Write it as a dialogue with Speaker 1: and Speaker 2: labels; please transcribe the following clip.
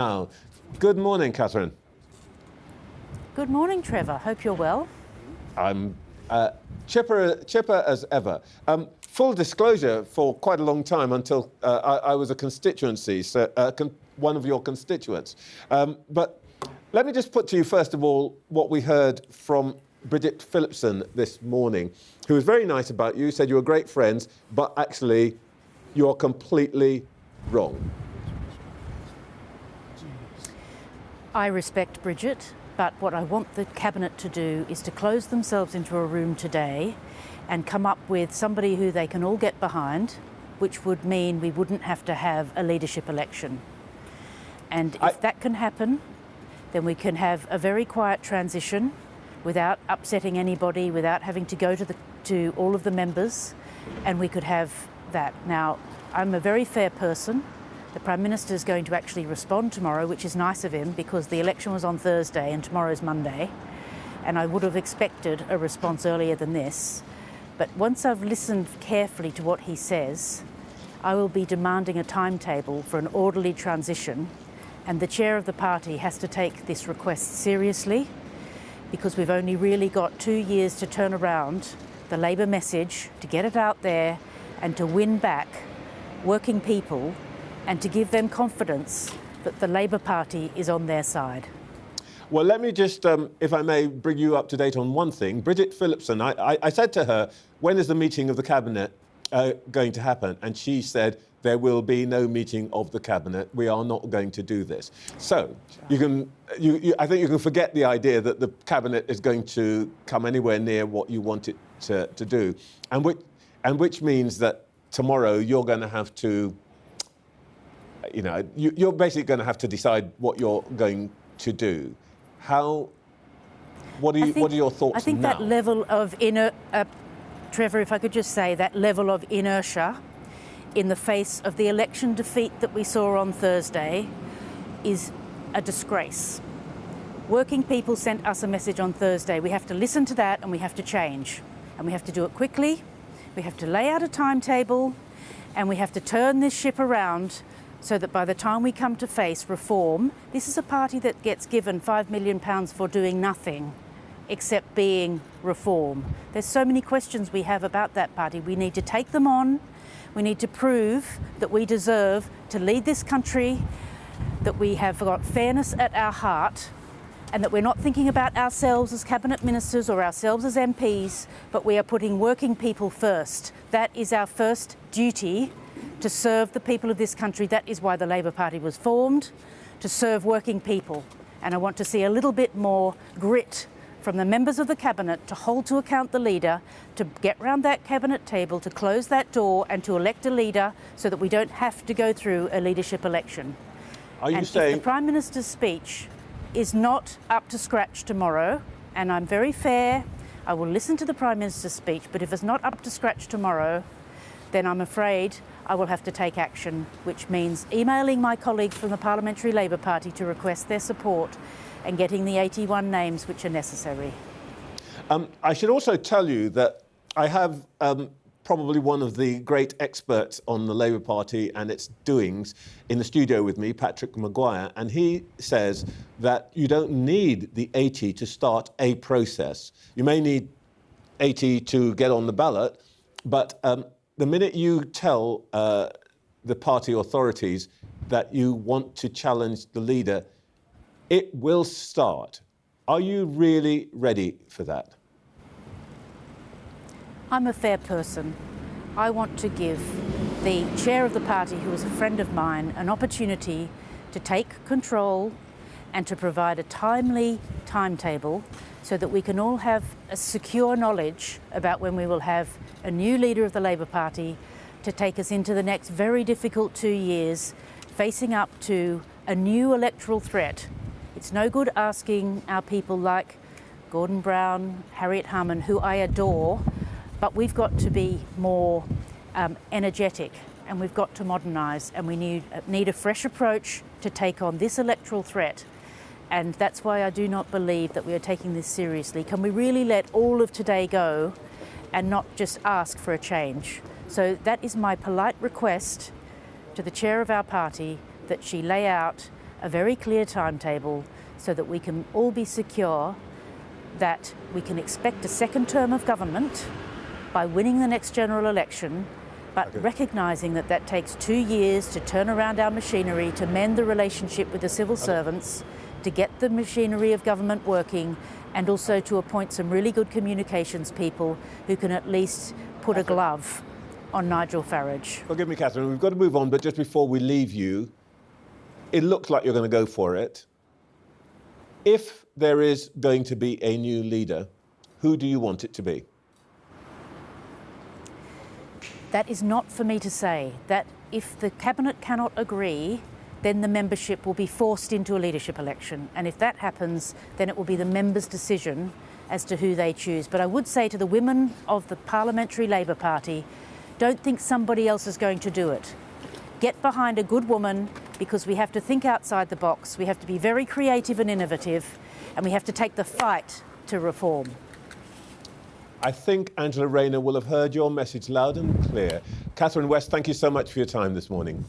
Speaker 1: Now, good morning, Catherine.
Speaker 2: Good morning, Trevor. Hope you're well.
Speaker 1: I'm chipper as ever. Full disclosure, for quite a long time, until I was a constituency, so one of your constituents. But let me just put to you, first of all, what we heard from Bridget Phillipson this morning, who was very nice about you, said you were great friends, but actually you're completely wrong.
Speaker 2: I respect Bridget, but what I want the Cabinet to do is to close themselves into a room today and come up with somebody who they can all get behind, which would mean we wouldn't have to have a leadership election. And if that can happen, then we can have a very quiet transition without upsetting anybody, without having to go to all of the members, and we could have that. Now, I'm a very fair person. The Prime Minister is going to actually respond tomorrow, which is nice of him because the election was on Thursday and tomorrow's Monday, and I would have expected a response earlier than this. But once I've listened carefully to what he says, I will be demanding a timetable for an orderly transition, and the chair of the party has to take this request seriously because we've only really got 2 years to turn around the Labor message, to get it out there and to win back working people and to give them confidence that the Labor Party is on their side.
Speaker 1: Well, let me just, if I may, bring you up to date on one thing. Bridget Phillipson, I said to her, when is the meeting of the Cabinet going to happen? And she said, there will be no meeting of the Cabinet. We are not going to do this. So I think you can forget the idea that the Cabinet is going to come anywhere near what you want it to do. And which means that tomorrow you're going to have to, you're basically going to have to decide what you're going to do. What are your thoughts now?
Speaker 2: I think that level of Trevor, if I could just say, that level of inertia in the face of the election defeat that we saw on Thursday is a disgrace. Working people sent us a message on Thursday. We have to listen to that and we have to change. And we have to do it quickly. We have to lay out a timetable and we have to turn this ship around so that by the time we come to face reform, this is a party that gets given £5 million for doing nothing except being reform. There's so many questions we have about that party. We need to take them on. We need to prove that we deserve to lead this country, that we have got fairness at our heart, and that we're not thinking about ourselves as cabinet ministers or ourselves as MPs, but we are putting working people first. That is our first duty, to serve the people of this country. That is why the Labor Party was formed, to serve working people. And I want to see a little bit more grit from the members of the Cabinet to hold to account the leader, to get round that Cabinet table, to close that door and to elect a leader so that we don't have to go through a leadership election. If the Prime Minister's speech is not up to scratch tomorrow, and I'm very fair, I will listen to the Prime Minister's speech, but if it's not up to scratch tomorrow, then I'm afraid I will have to take action, which means emailing my colleagues from the Parliamentary Labor Party to request their support and getting the 81 names which are necessary.
Speaker 1: I should also tell you that I have probably one of the great experts on the Labour Party and its doings in the studio with me, Patrick Maguire, and he says that you don't need the 80 to start a process. You may need 80 to get on the ballot, but the minute you tell the party authorities that you want to challenge the leader, it will start. Are you really ready for that?
Speaker 2: I'm a fair person. I want to give the chair of the party, who is a friend of mine, an opportunity to take control and to provide a timely timetable so that we can all have a secure knowledge about when we will have a new leader of the Labor Party to take us into the next very difficult 2 years, facing up to a new electoral threat. It's no good asking our people like Gordon Brown, Harriet Harman, who I adore, but we've got to be more energetic and we've got to modernise, and we need a fresh approach to take on this electoral threat. And that's why I do not believe that we are taking this seriously. Can we really let all of today go and not just ask for a change? So that is my polite request to the chair of our party, that she lay out a very clear timetable so that we can all be secure that we can expect a second term of government by winning the next general election, but recognising that that takes 2 years to turn around our machinery, to mend the relationship with the civil servants, to get the machinery of government working, and also to appoint some really good communications people who can at least put a glove on Nigel Farage.
Speaker 1: Forgive me, Catherine, we've got to move on, but just before we leave you, it looks like you're going to go for it. If there is going to be a new leader, who do you want it to be?
Speaker 2: That is not for me to say. That if the Cabinet cannot agree, then the membership will be forced into a leadership election. And if that happens, then it will be the members' decision as to who they choose. But I would say to the women of the Parliamentary Labour Party, don't think somebody else is going to do it. Get behind a good woman, because we have to think outside the box. We have to be very creative and innovative, and we have to take the fight to reform.
Speaker 1: I think Angela Rayner will have heard your message loud and clear. Catherine West, thank you so much for your time this morning.